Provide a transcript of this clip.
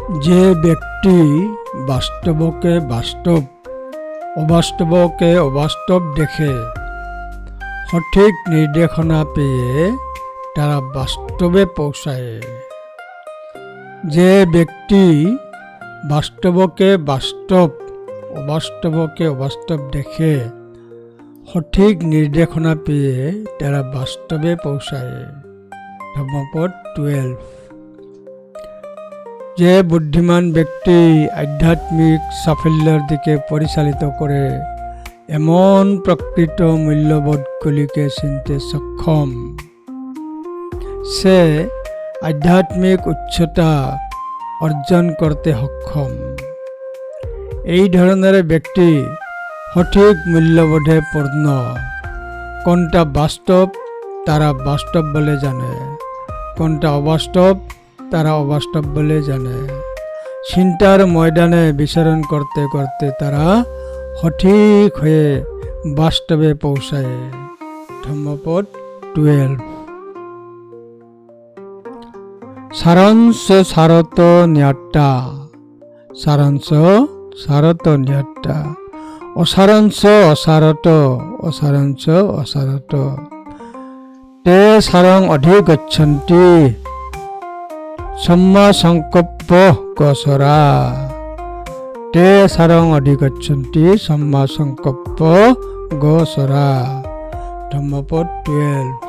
যে ব্যক্তি বাস্তবকে বাস্তব, অবাস্তবকে অবাস্তব দেখে সঠিক নির্দেশনা পেয়ে তারা বাস্তবে পৌঁছায়। যে ব্যক্তি বাস্তবকে বাস্তব, অবাস্তবকে অবাস্তব দেখে সঠিক নির্দেশনা পেয়ে তারা বাস্তবে পৌঁছায়। ধম্মপদ 12। যে বুদ্ধিমান ব্যক্তি আধ্যাত্মিক সাফল্যের দিকে পরিচালিত করে এমন প্রকৃত মূল্যবোধগুলিকে চিনতে সক্ষম, সে আধ্যাত্মিক উচ্চতা অর্জন করতে সক্ষম। এই ধরনের ব্যক্তি সঠিক মূল্যবোধে পূর্ণ। কোনটা বাস্তব তারা বাস্তব বলে জানে, কোনটা অবাস্তব তারা অবাস্তব বলে জানে। চিন্তার ময়দানে বিচরণ করতে করতে তারা সঠিক হয়ে বাস্তবে পৌঁছায়। ধম্মপদ 12। সারাংশ সারত ন্যাট্টা, সারাংশ সারত ন্যাট্টা, অসারাংশ অসারত, অসারাংশ অসারত। তে সারং অধিগচ্ছন্তি সম্মা সংকল্প গোচরা, তে সারং অধিগচ্ছন্তি সম্মা সংকল্প গোচরা। ধম্মপদ 12।